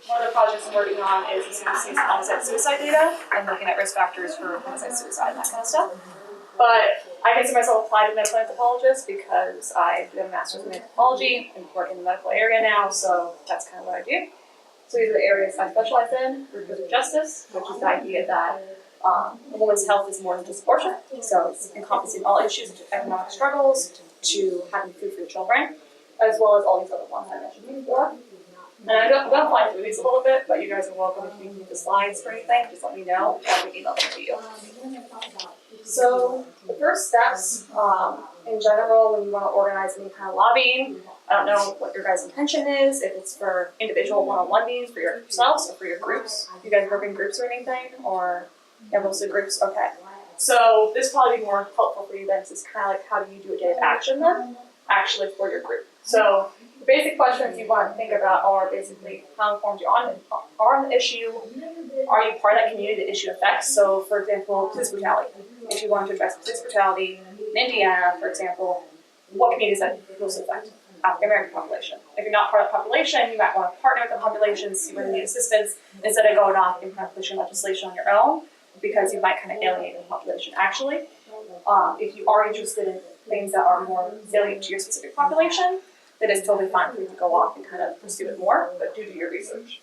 one of the projects I'm working on is the CDC's homicide suicide data and looking at risk factors for homicide suicide and that kind of stuff. But I consider myself applied medical anthropologist because I do have a master's in anthropology and work in the medical area now, so that's kind of what I do. So these are the areas I specialize in: reproductive justice, which is the idea that a woman's health is more than just abortion, so it's encompassing all issues such as economic struggles to having food for your children, as well as all these other ones I mentioned before. And I'm going to fly through these a little bit, but you guys are welcome if you need the slides or anything, just let me know, and I can email them to you. So the first steps, in general, when you want to organize any kind of lobbying, I don't know what your guys' intention is, if it's for individual one-on-one meetings for yourselves or for your groups. You guys work in groups or anything, or yeah, mostly groups? Okay. So this will probably be more helpful for you then, it's kind of like how do you do a day of action then, actually for your group. So the basic questions you want to think about are basically how informed you are on the issue, are you part of that community the issue affects? So for example, police brutality. If you want to address police brutality in Indiana, for example, what communities that most affect? African American population. If you're not part of the population, you might want to partner with the population, see where they need assistance, instead of going off and kind of pushing legislation on your own, because you might kind of alienate the population actually. If you are interested in things that are more salient to your specific population, then it's totally fine for you to go off and kind of pursue it more, but do your research.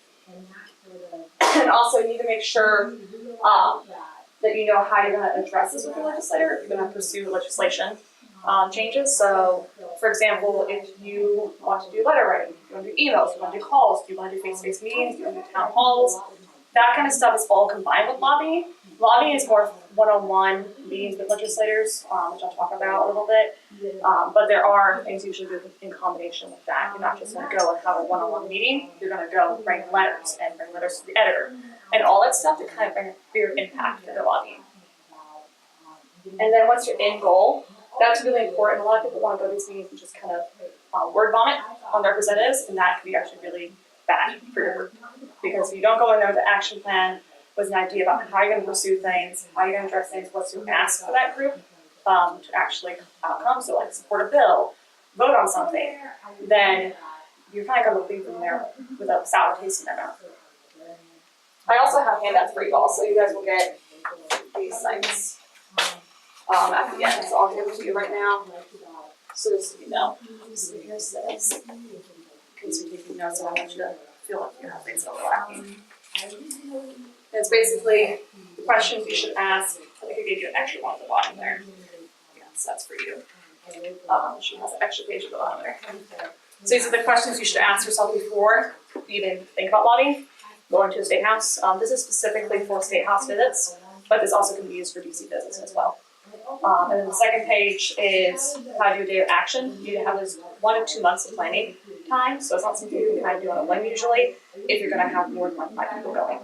And also you need to make sure that you know how you're going to address this with the legislator, if you're going to pursue legislation changes. So, for example, if you want to do letter writing, if you want to do emails, if you want to do calls, if you want to do face-to-face meetings, if you want to do town halls, that kind of stuff is all combined with lobbying. Lobbying is more one-on-one meetings with legislators, which I'll talk about a little bit. But there are things you should do in combination with that. You're not just going to go and have a one-on-one meeting. You're going to go bring letters and bring letters to the editor and all that stuff to kind of bring a bigger impact to the lobbying. And then what's your end goal? That's really important. A lot of people want to go to these meetings and just kind of word vomit on their representatives, and that can be actually really bad for your group. Because if you don't go in there with an action plan, with an idea about how you're going to pursue things, how you're going to address things, what's your ask for that group to actually outcome, so like support a bill, vote on something, then you're kind of going to leave them there with a sour taste in their mouth. I also have handouts for you all, so you guys will get these things at the end, so I'll give it to you right now, so just so you know. So here's this, in case you're taking notes, I don't want you to feel like you have things overlapping. It's basically the questions you should ask. I think I gave you an extra one at the bottom there. Yes, that's for you. She has an extra page at the bottom there. So these are the questions you should ask yourself before you even think about lobbying, going to the State House. This is specifically for State House visits, but this also can be used for DC visits as well. And then the second page is how to do a day of action. You need to have this 1 to 2 months of planning time, so it's not something you can kind of do on a whim usually if you're going to have more than 5 people going.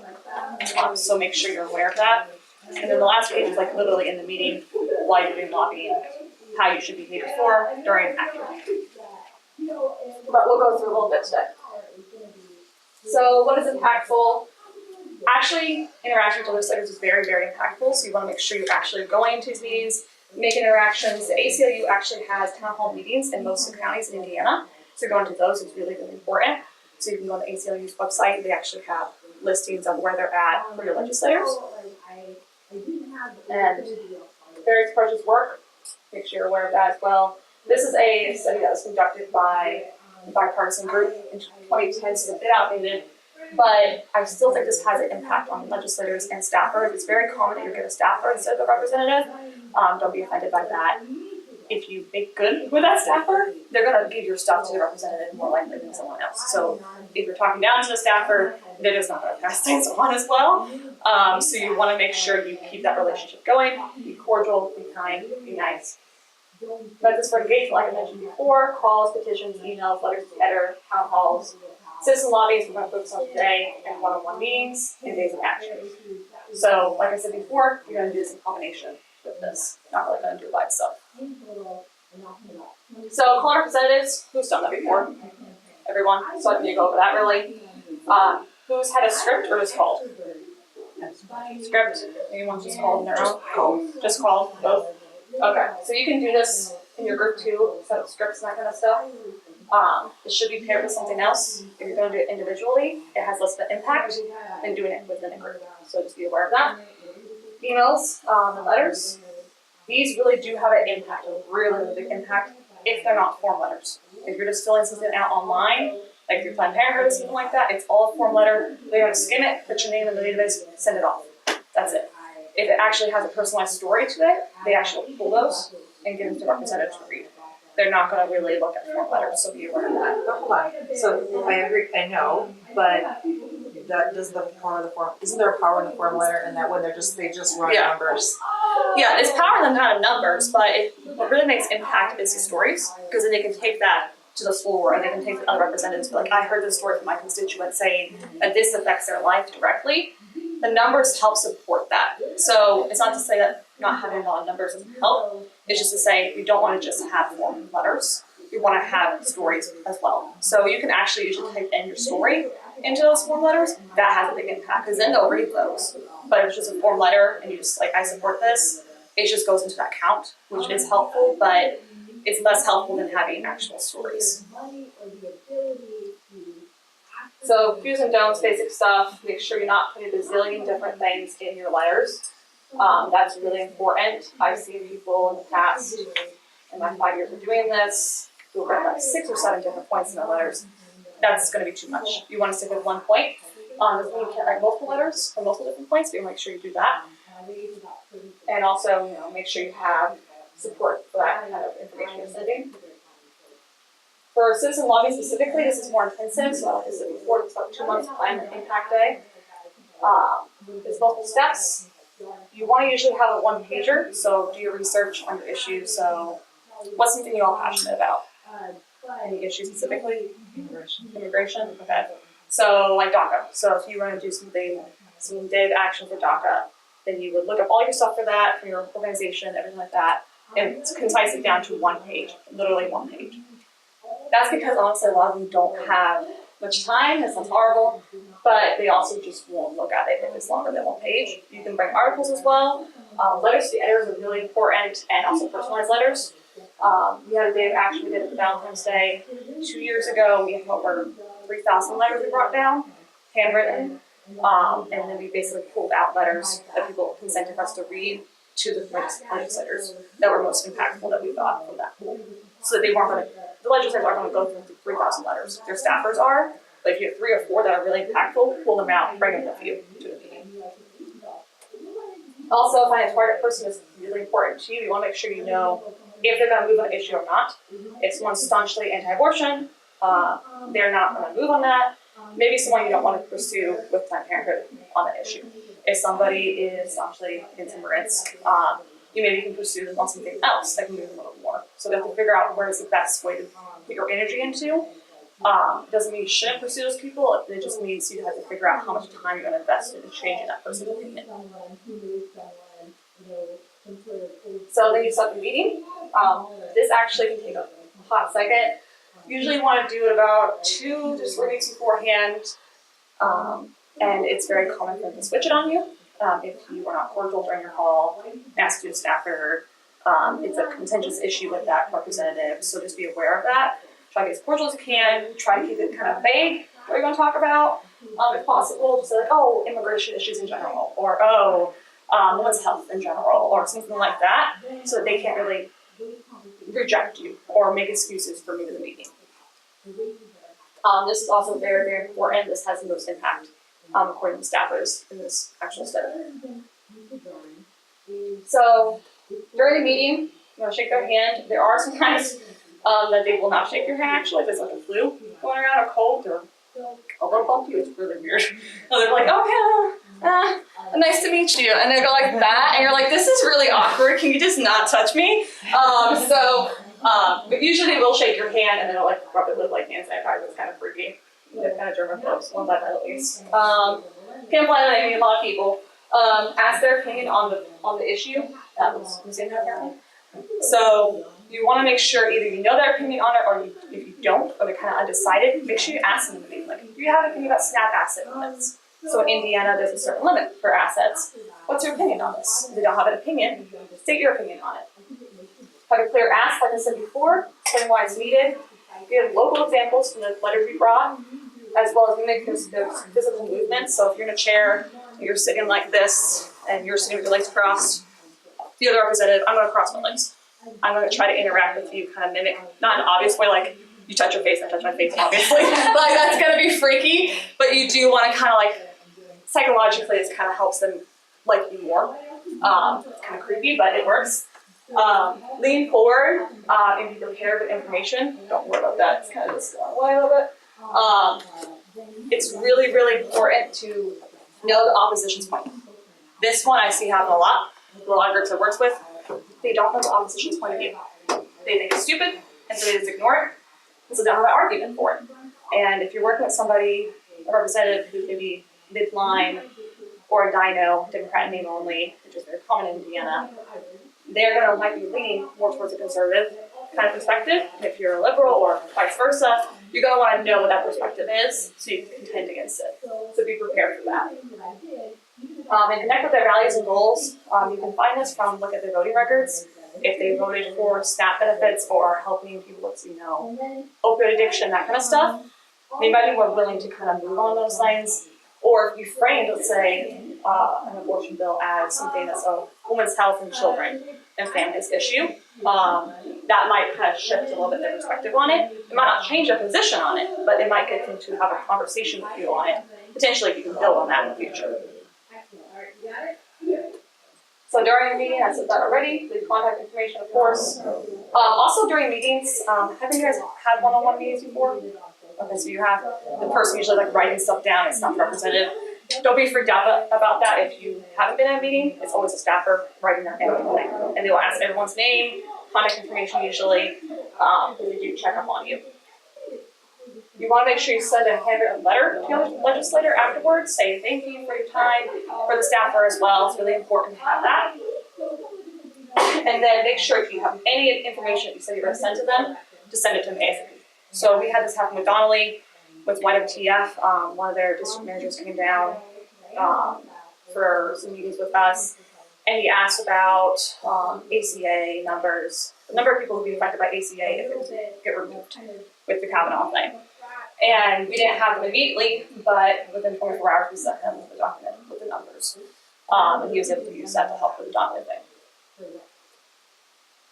So make sure you're aware of that. And then the last page is like literally in the meeting while you're doing lobbying, how you should behave before, during, and after. But we'll go through a little bit today. So what is impactful? Actually, interaction with legislators is very, very impactful, so you want to make sure you're actually going into these meetings, making interactions. The ACLU actually has town hall meetings in most of the counties in Indiana, so going to those is really, really important. So you can go on the ACLU's website, they actually have listings of where they're at for your legislators. And various approaches work, make sure you're aware of that as well. This is a study that was conducted by a bipartisan group in 2010, so it's a bit outdated. But I still think this has an impact on legislators and staffers. It's very common that you get a staffer instead of a representative. Don't be offended by that. If you make good with that staffer, they're going to give your stuff to the representative more likely than someone else. So if you're talking down to the staffer, they're just not going to pass things on as well. So you want to make sure you keep that relationship going. Be cordial, be kind, be nice. Methods for engagement, like I mentioned before: calls, petitions, emails, letters to the editor, town halls. Citizen lobbies, we're going to focus on today, and one-on-one meetings, and days of action. So, like I said before, you're going to do this in combination with this. Not really going to do it by itself. So, calling representatives, who's done that before? Everyone. So I need to go over that really. Who's had a script or just called? Script. Anyone just called on their own? Just called, both? Okay. So you can do this in your group too, set up scripts and that kind of stuff. It should be paired with something else. If you're going to do it individually, it has less of an impact than doing it within a group. So just be aware of that. Emails and letters, these really do have an impact, a really, really big impact, if they're not form letters. If you're just filling something out online, like through Planned Parenthood or something like that, it's all a form letter. They're going to skim it, put your name in the database, send it off. That's it. If it actually has a personalized story to it, they actually pull those and give them to representatives to read. They're not going to really look at form letters, so be aware of that. But hold on. So I agree. I know, but that does the power of the form. Isn't there a power in the form letter, and that when they just run numbers? Yeah, it's power in the kind of numbers, but what really makes impact is the stories, because then they can take that to the floor and they can take the other representatives. Like, I heard this story from my constituent saying that this affects their life directly. The numbers help support that. So it's not to say that not having a lot of numbers doesn't help. It's just to say we don't want to just have form letters. We want to have stories as well. So you can actually usually type in your story into those form letters. That has a big impact because then they'll read those. But if it's just a form letter and you just like, I support this, it just goes into that count, which is helpful, but it's less helpful than having actual stories. So do's and don'ts, basic stuff. Make sure you're not putting a bazillion different things in your letters. That's really important. I've seen people in the past, in my 5 years of doing this, who have like 6 or 7 different points in their letters. That's going to be too much. You want to stick with one point. Doesn't mean you can't write multiple letters or multiple different points, but you make sure you do that. And also, make sure you have support for that kind of information you're sending. For citizen lobbying specifically, this is more intensive, so like I said before, it's about 2 months plan impact day. There's multiple steps. You want to usually have a one-pager, so do your research on your issue. So what's something you're all passionate about? Any issue specifically? Immigration? Okay. So like DACA. So if you want to do some day of action for DACA, then you would look up all your stuff for that, for your organization, everything like that, and concise it down to 1 page, literally 1 page. That's because honestly a lot of them don't have much time. It sounds horrible, but they also just won't look at it if it's longer than 1 page. You can bring articles as well. Letters to the editors are really important, and also personalized letters. We had a day of action we did at the Valentine's Day 2 years ago. We had over 3,000 letters we brought down, handwritten, and then we basically pulled out letters that people consented us to read to the legislators that were most impactful that we got from that pool. So they weren't going to, the legislators aren't going to go through 3,000 letters. Their staffers are, but if you have 3 or 4 that are really impactful, pull them out, bring them with you to the meeting. Also, finding a target person is really important to you. You want to make sure you know if they're going to move on an issue or not. If someone's staunchly anti-abortion, they're not going to move on that. Maybe someone you don't want to pursue with Planned Parenthood on that issue. If somebody is staunchly against immigrants, you maybe can pursue them on something else that can move them a little more. So you have to figure out where is the best way to put your energy into. It doesn't mean you shouldn't pursue those people. It just means you have to figure out how much time you're going to invest into changing that person's opinion. So then you set the meeting. This actually can take a hot second. Usually you want to do it about 2 to 3 weeks beforehand. And it's very common for them to switch it on you. If you were not cordial during your call, ask you a staffer. It's a contentious issue with that representative, so just be aware of that. Try to get as cordial as you can. Try to keep it kind of vague what you're going to talk about, if possible. Just say like, oh, immigration issues in general, or oh, women's health in general, or something like that, so that they can't really reject you or make excuses for moving the meeting. This is also very, very important. This has the most impact, according to staffers in this actual study. So during the meeting, you want to shake their hand. There are some times that they will not shake your hand, actually. If there's like a flu going around or cold or a little bumpy, it's really weird. And they're like, oh, yeah, nice to meet you. And they go like that, and you're like, this is really awkward. Can you just not touch me? But usually they will shake your hand, and they'll like rub it with like hand sanitizer. It's kind of freaky. They're kind of germaphobes, one by at least. Can't blame any a lot of people. Ask their opinion on the issue. That was missing that apparently. So you want to make sure either you know their opinion on it, or if you don't, or they're kind of undecided, make sure you ask them. Like, do you have an opinion about SNAP asset limits? So in Indiana, there's a certain limit for assets. What's your opinion on this? If they don't have an opinion, state your opinion on it. Have a clear ask, like I said before, explain why it's needed, We have local examples from the letters we brought, as well as we make those physical movements. So if you're in a chair, you're sitting like this, and you're sitting with your legs crossed, the other representative, I'm gonna cross my legs. I'm gonna try to interact with you, kind of mimic, not in an obvious way, like you touch your face, I touch my face, obviously. Like that's gonna be freaky, but you do wanna kind of like, psychologically, it kind of helps them like you more. Kind of creepy, but it works. Lean forward and be prepared with information. Don't worry about that, it's kind of just going away a little bit. It's really, really important to know the opposition's point. This one I see happen a lot. A lot of groups I worked with, they don't know the opposition's point of view. They think it's stupid, and so they just ignore it, and so they don't have an argument for it. And if you're working with somebody, a representative who's maybe midline, or a dino, Democrat name only, which is very common in Indiana, they're gonna might be leaning more towards a conservative kind of perspective. And if you're a liberal or vice versa, you're gonna wanna know what that perspective is so you can contend against it. So be prepared for that. And connect with their values and goals. You can find this from look at their voting records. If they voted for SNAP benefits or helping people with, opioid addiction, that kind of stuff, they might be more willing to kind of move on those lines. Or if you frame, let's say, an abortion bill as something that's a women's health and children and families issue, that might kind of shift a little bit their perspective on it. It might not change their position on it, but it might get them to have a conversation with you on it. Potentially, you can build on that in the future. So during a meeting, I said that already, leave contact information, of course. Also during meetings, have you guys had one-on-one meetings before? Okay, so you have the person usually like writing stuff down, it's not representative. Don't be freaked out about that if you haven't been at a meeting, it's always a staffer writing down everything. And they will ask everyone's name, contact information usually, because they do check up on you. You want to make sure you send a handwritten letter to the legislator afterwards, say thank you for your time, for the staffer as well, it's really important to have that. And then make sure if you have any information that you said you're going to send to them, to send it to them ASAP. So we had this happen with Donnelly, with YWTF, one of their district managers came down for some meetings with us, and he asked about ACA numbers, the number of people who would be affected by ACA if it was to get removed with the Kavanaugh thing. And we didn't have them immediately, but within 24 hours we sent him the document with the numbers. And he was able to use that to help with the Donnelly thing.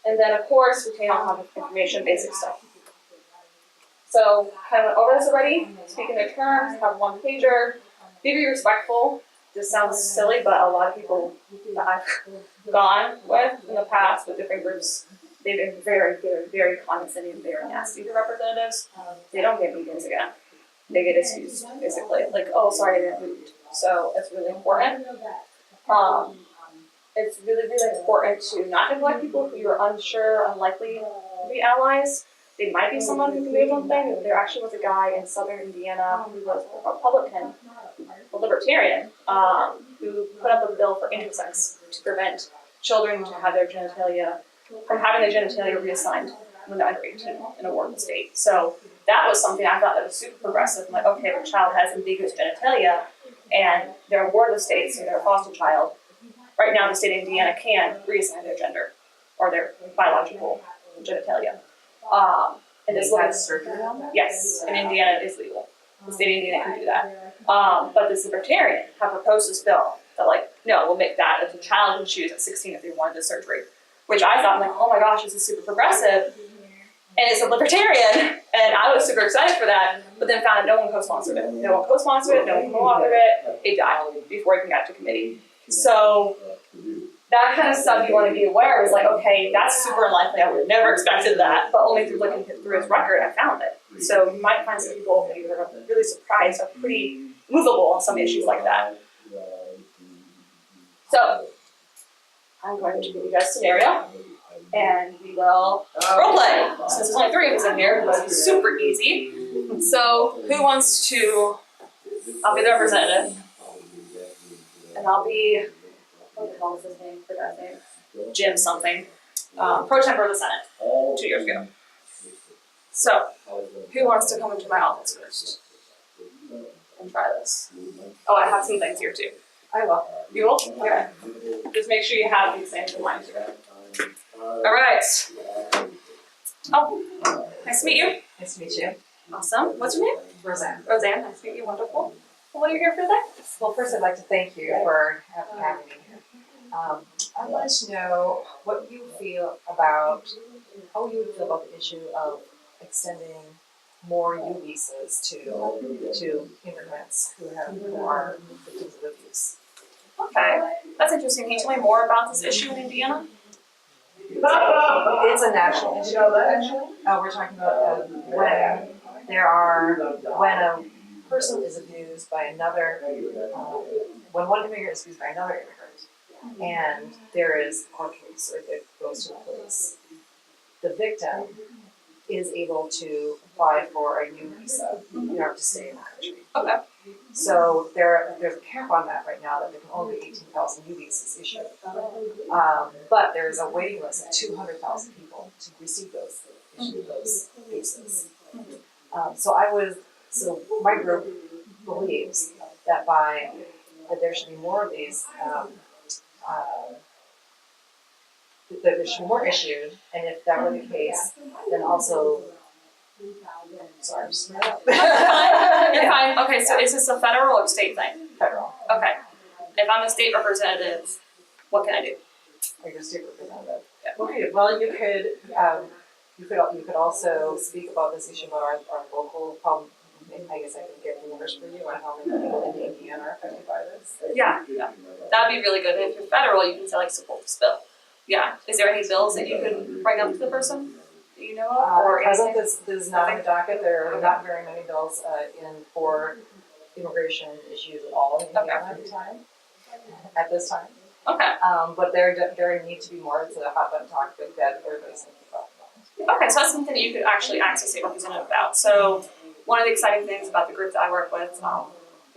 And then of course, retain all contact information, basic stuff. So, kind of went over this already, speak in their terms, have one pager, be respectful. This sounds silly, but a lot of people that I've gone with in the past with different groups, they've been very, very, very condescending and very nasty to representatives. They don't get meetings again. They get excused, basically. Like, oh, sorry, I didn't move. So, it's really important. It's really, really important to not neglect people who you're unsure, unlikely to be allies. They might be someone who can move something. There actually was a guy in southern Indiana who was a Republican, a libertarian, who put up a bill for intersex to prevent children to have their genitalia, from having their genitalia reassigned when they're under 18 in a warden state. So that was something I thought that was super progressive. I'm like, okay, if a child has ambiguous genitalia and they're a warden state, so they're a foster child, right now the state of Indiana can reassign their gender or their biological genitalia. And this has surgery on that? Yes, in Indiana it is legal. The state of Indiana can do that. But the libertarian have proposed this bill that like, no, we'll make that if the child can choose at 16 if they wanted the surgery. Which I thought, like, oh my gosh, this is super progressive. And it's a libertarian, and I was super excited for that, but then found out no one co-sponsored it. No one co-sponsored it, no one co-authored it. It died before it even got to committee. So that kind of stuff you want to be aware of is like, okay, that's super unlikely. I would have never expected that, but only through looking through his record, I found it. So you might find some people that you're really surprised are pretty movable on some issues like that. So I'm going to give you guys a scenario, and we will role play. Since there's only 3 of us in here, it's super easy. So who wants to? I'll be the representative, and I'll be. What the hell is his name? Forgot his name. Jim something. Pro temp of the Senate 2 years ago. So, who wants to come into my office first and try this? Oh, I have some things here too. I will. You will? Okay. Just make sure you have these things in mind. All right. Oh, nice to meet you. Nice to meet you. Awesome. What's your name? Roseanne. Roseanne. Nice to meet you. Wonderful. Well, what are you here for today? Well, first I'd like to thank you for having me here. I wanted to know what you feel about, how you would feel about the issue of extending more U visas to immigrants who are victims of abuse. Okay, that's interesting. Can you tell me more about this issue in Indiana? It's a national issue, actually. We're talking about when a person is abused by another, when one immigrant is abused by another immigrant, and there is a court case or it goes to the police, the victim is able to apply for a U visa in order to stay in the country. Okay. So there's a cap on that right now that there can only be 18,000 U visas issued. But there's a waiting list of 200,000 people to receive those visas. So my group believes that that there should be more of these, that there should be more issued, and if that were the case, then also, sorry, I'm just You're fine. Okay, so is this a federal or state thing? federal. Okay. If I'm a state representative, what can I do? Like a state representative. Yeah. Okay, well, you could also speak about this issue about our local problem. I guess I could get the numbers for you on how many people in Indiana are affected by this. Yeah. That'd be really good. And if you're federal, you can say like support this bill. Yeah. Is there any bills that you could bring up to the person that you know of? Or Present, this is not on the docket. There are not very many bills for immigration issues at all in Indiana at this time. Okay. But there need to be more. It's a hot button topic that everybody's thinking about. Okay, so that's something that you could actually ask a state representative about. So one of the exciting things about the group that I work with, in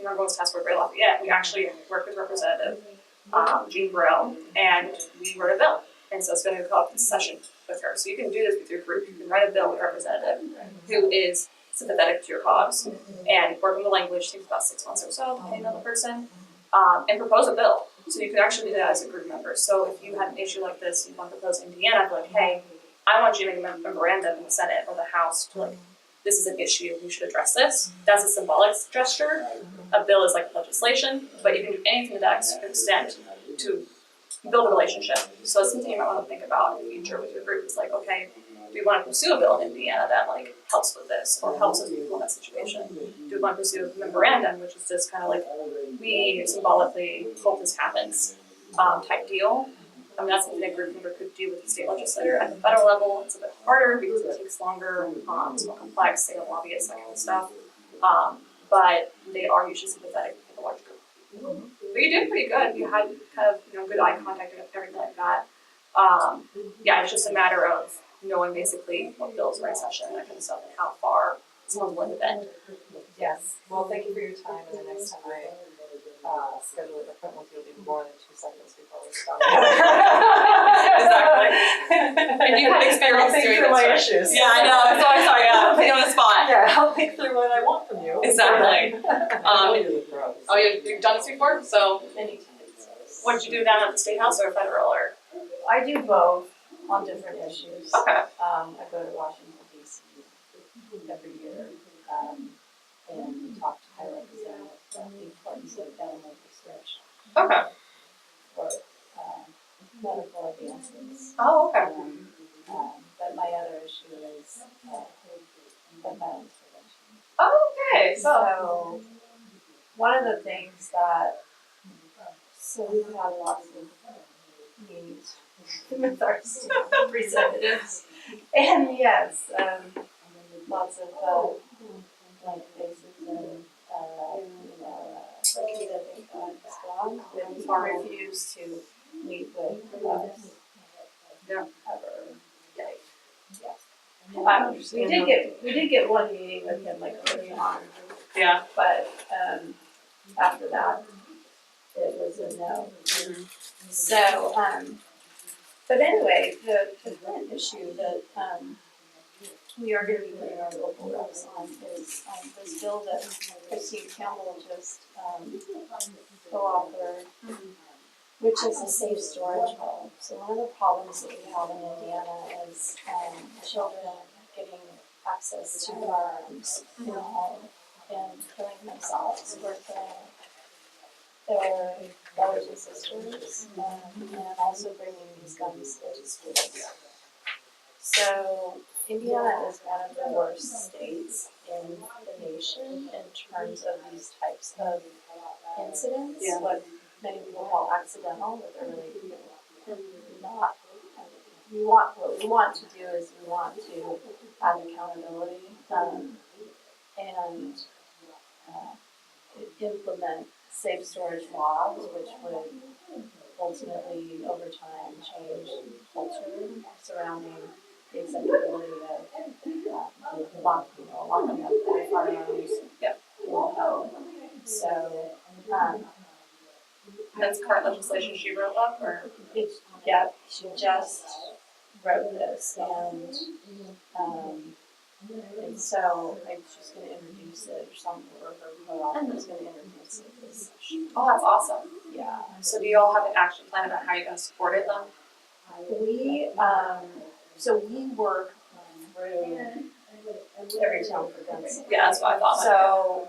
our Goals Task Force at Lafayette, we actually work with Representative Jean Burrell, and we wrote a bill. And so it's going to go up in session with her. So you can do this with your group. You can write a bill with a representative who is sympathetic to your cause and work on the language, takes about 6 months or so, depending on the person, and propose a bill. So you could actually do that as a group member. So if you had an issue like this, you want to propose in Indiana, be like, hey, I want you to make a memorandum in the Senate or the House to like, this is an issue, we should address this. That's a symbolic gesture. A bill is like legislation, but you can do anything to that extent to build a relationship. So it's something you might want to think about in the future with your group. It's like, okay, do we want to pursue a bill in Indiana that like helps with this or helps with people in that situation? Do we want to pursue a memorandum, which is just kind of like, we symbolically hope this happens type deal? I mean, that's something a group member could do with the state legislator. At the federal level, it's a bit harder because it takes longer, it's more complex, they have lobbyists, that kind of stuff. But they are usually sympathetic with the large group. But you did pretty good. You had kind of good eye contact and everything like that. Yeah, it's just a matter of knowing basically what bills are in session and that kind of stuff and how far someone's willing to bend. Yes. Well, thank you for your time. And the next time I schedule an appointment with you, it'll be more than 2 seconds before we stop. Exactly. And you have experience doing this, my right? issues. Yeah, I know. So I'm sorry. Yeah, put you on the spot. Yeah, I'll think through what I want from you. Exactly. You've done this before? So Many times. what did you do down at the State House or federal or? I do both on different issues. Okay. I go to Washington D.C. every year and talk to high representatives about the importance of animal research Okay. for medical advancements. Oh, okay. But my other issue is gun violence prevention. Oh, okay. So. So one of the things that, so we've had lots of meetings with our state representatives, and yes, lots of blank faces and and refuse to meet with us. Yeah. We did get one meeting with him like early on, Yeah. but after that, it was a no. So, but anyway, the current issue that we are going to be putting our local reps on is this bill that Christine Campbell just co-authored. which is a safe storage home. So one of the problems that we have in Indiana is children getting access to firearms in the home and killing themselves or killing their brothers and sisters, and also bringing these guns into schools. So Indiana is one of the worst states in the nation in terms of these types of incidents. Yeah. What many people call accidental, but they're really not. What we want to do is we want to have accountability and implement safe storage laws, which would ultimately, over time, change culture surrounding the acceptability of locking up their firearms. Yep. In the home. So, That's current legislation she wrote up, or? she just wrote this, and so I'm just going to introduce it, or something, or her co-author is going to introduce it this session. Oh, that's awesome. Yeah. So do you all have an action plan about how you're going to support it then? We work through every town for guns. Yeah, that's what I thought. So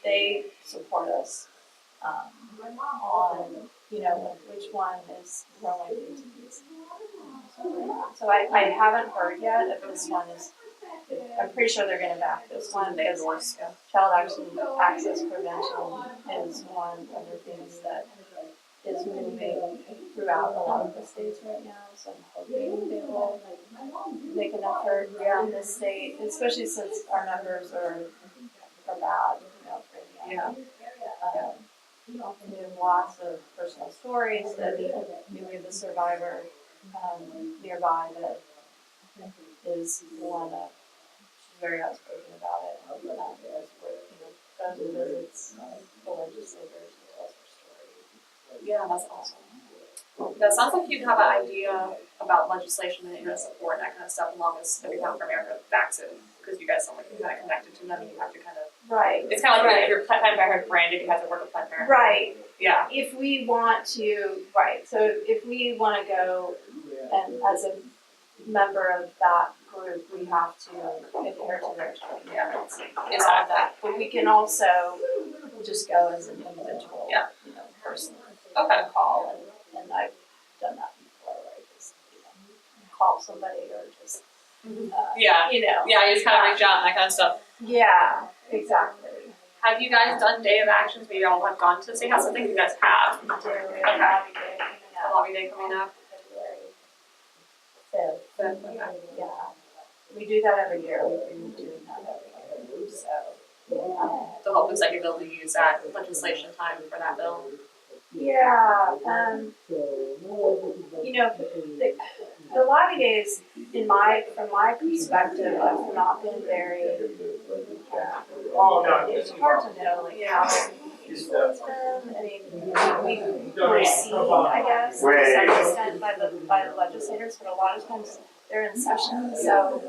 they support us on which one is growing into these. So I haven't heard yet if this one is. I'm pretty sure they're going to back this one because child access prevention is one of the things that is moving throughout a lot of the states right now. So I'm hoping they will make an effort in this state, especially since our numbers are bad, for Indiana. We have lots of personal stories that we have a survivor nearby that is the one that she's very outspoken about it. Goes and visits the legislators and tells her story. Yeah, that's awesome. That sounds like you have an idea about legislation that you're going to support and that kind of stuff, along as the Count for America backs it, because you guys sound like you're kind of connected to them and you have to kind of. Right. It's kind of like if you're Planned Parenthood branded, you have to work with Planned Parenthood. Right. Yeah. If we want to, so if we want to go and as a member of that group, we have to adhere to their terms. Yeah. It's all that. But we can also just go as an individual, person. Okay. Call and I've done that before, where I just call somebody or just Yeah, you just kind of reach out and that kind of stuff. Yeah, exactly. Have you guys done day of actions where you all have gone to the state house? I think you guys have. We do. We have A lobby day coming up. February 5th. Okay. Yeah. We do that every year. We've been doing that every year. So The hope is that you'll be able to use that legislation time for that bill. yeah. The lobby days, from my perspective, have not been very. It's hard to know how useful it's been. I mean, we're seen, I guess, to some extent by the legislators, but a lot of times they're in session. So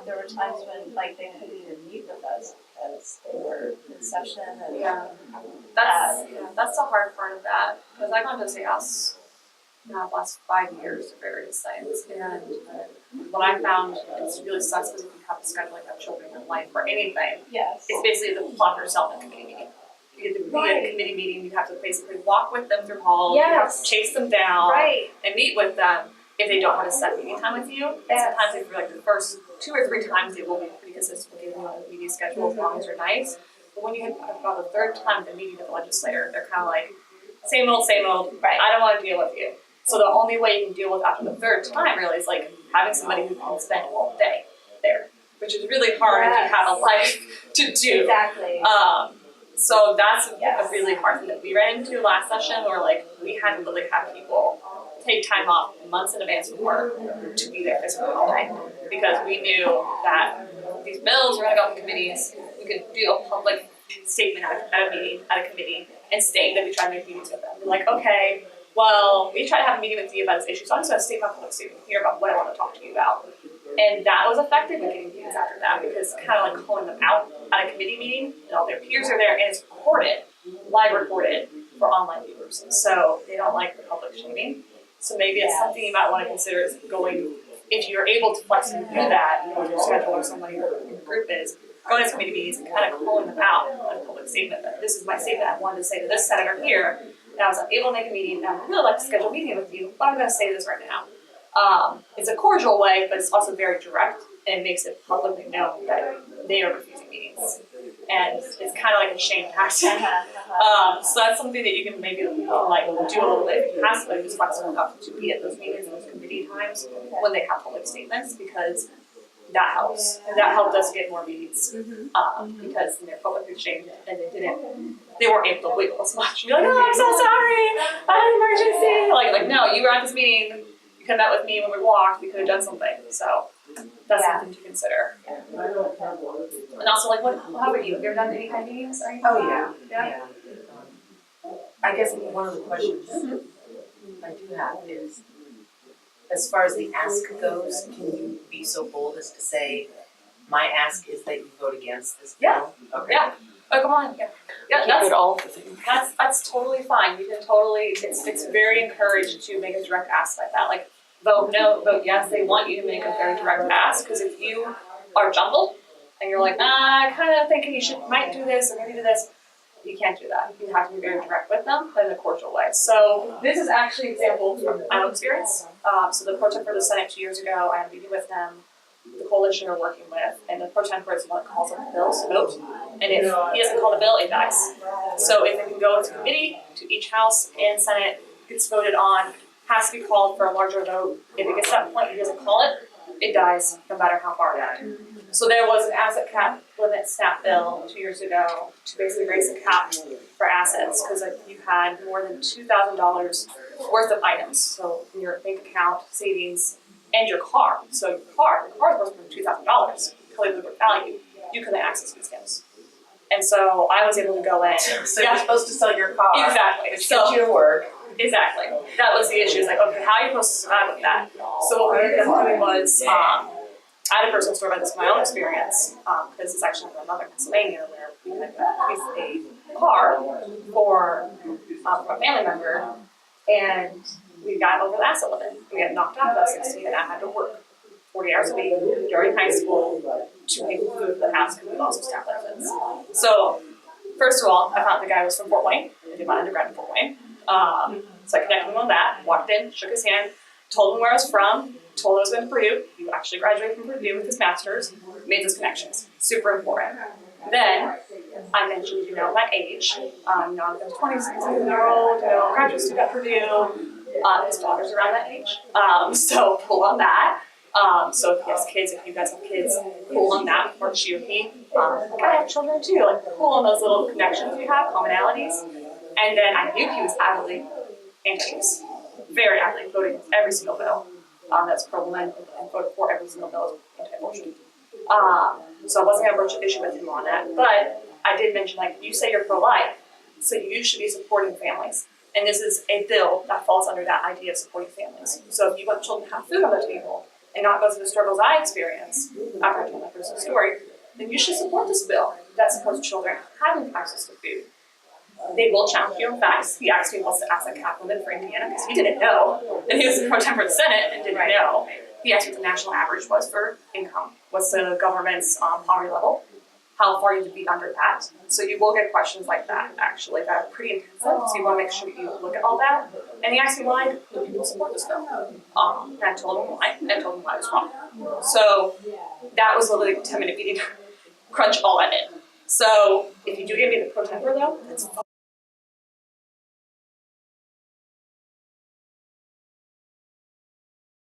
there were times when they couldn't even meet with us because they were in session. And, that's the hard part of that, because I've gone to the state house now the last 5 years to various sites, and what I found is really sucks because if you have to schedule have children in life or anything, yes, it's basically the plot yourself in a committee meeting. You get to be in a committee meeting, you have to basically walk with them through halls, you have to chase them down, and meet with them if they don't want to set meeting time with you. And sometimes if you're the first 2 or 3 times, they will be pretty consistent with giving you a meeting schedule as long as you're nice. But when you hit about the 3rd time the meeting with the legislator, they're kind of like, same old, I don't want to deal with you. So the only way you can deal with after the 3rd time really is having somebody who can spend all day there, which is really hard if you have a life to do. Exactly. So that's a really hard thing that we ran into last session, where we had to literally have people take time off months in advance from work to be there physically all day, because we knew that these bills were going to go to committees. We could do a public statement at a meeting, at a committee, and state that we tried to make meetings with them. We're okay, well, we tried to have a meeting with you about this issue, so I'm just going to state my public statement here about what I want to talk to you about. And that was effective in getting meetings after that, because kind of calling them out at a committee meeting, and all their peers are there, and it's recorded, live recorded. for online viewers. So they don't like the public shaming. So maybe it's something you might want to consider is going, if you're able to flexibly do that, you know, with your schedule or somebody in the group is, going to committee meetings and kind of calling them out on a public statement that this is my statement I wanted to say to this senator here, and I was unable to make a meeting, and I would really like to schedule a meeting with you, but I'm going to say this right now. It's a cordial way, but it's also very direct, and it makes it publicly known that they are refusing meetings. And it's kind of like a shame tactic. So that's something that you can maybe like do a little bit if you have somebody who's flexible enough to be at those meetings and those committee times when they have public statements, because that helps. And that helped us get more meetings because they're publicly shamed and they weren't able to wiggle as much. You're like, oh, I'm so sorry, I had an emergency. Like no, you were at this meeting. You could have met with me when we walked. We could have done something. So that's something to consider. And also, like, how about you? Have you ever done any kind of meetings or anything? Oh yeah. I guess one of the questions I do have is, as far as the ask goes, can you be so bold as to say, my ask is that you vote against this bill? Yeah. Okay. Yeah. Oh, come on. Yeah. Yeah. That's totally fine. You can totally. It's very encouraged to make a direct ask like that. Like, vote no, vote yes. They want you to make a very direct ask, because if you are jumbled and you're like, I kind of thinking you might do this or maybe do this, you can't do that. You have to be very direct with them, but in a cordial way. So this is actually an example from my own experience. So the pro tem for the Senate 2 years ago, I had a meeting with them, the coalition we're working with, and the pro tempore is the one that calls on the bills to vote. And if he doesn't call the bill, it dies. So if it can go to committee, to each House and Senate, gets voted on, has to be called for a larger vote. If it gets to that point he doesn't call it, it dies, no matter how far it died. So there was an asset cap limit SNAP bill 2 years ago to basically raise the cap for assets, because you had more than $2,000 worth of items. So in your bank account, savings, and your car. So your car is worth more than $2,000, calculated book value. You couldn't access these gifts. And so I was able to go in. So you're supposed to sell your car. Exactly. Which gets you to work. Exactly. That was the issue. It's like, okay, how are you supposed to survive with that? So what we ended up doing was, I had a personal story about this from my own experience, because it's actually my mother in Pennsylvania, where we had a car for a family member, and we got over the asset limit. We got knocked out about 16, and I had to work 40 hours a week during high school to pay for food for the house, because we lost some staff benefits. So, first of all, I found the guy was from Fort Wayne. I did my undergrad in Fort Wayne. So I connected him on that, walked in, shook his hand, told him where I was from, told him I was going to Purdue. He actually graduated from Purdue with his master's, made those connections. Super important. Then I mentioned, my age. I'm a 26-year-old, graduate student at Purdue. His daughter's around that age. So pull on that. So if he has kids, if you guys have kids, pull on that, or she or he. I have children too, like pull on those little connections we have, commonalities. And then I knew he was avidly anti-choice, very avidly, voting against every single bill that's pro-women, and voted for every single bill that's anti-abortion. So I wasn't going to broach an issue with him on that, but I did mention, like, you say you're pro-life, so you should be supporting families. And this is a bill that falls under that idea of supporting families. So if you want children to have food on their table and not go through the struggles I experienced after I told my personal story, then you should support this bill that supports children having access to food. They will challenge you on facts. He asked me what's the asset cap limit for Indiana, because he didn't know. And he was pro tem for the Senate and didn't know. He asked what the national average was for income. What's the government's poverty level? How far you have to be under that? So you will get questions like that, actually, that are pretty intensive. So you want to make sure you look at all that. And he asked me why do people support this bill? And I told him why, and I told him why I was wrong. So that was literally a 10-minute meeting to crunch all that in. So if you do give me the pro tempore though, it's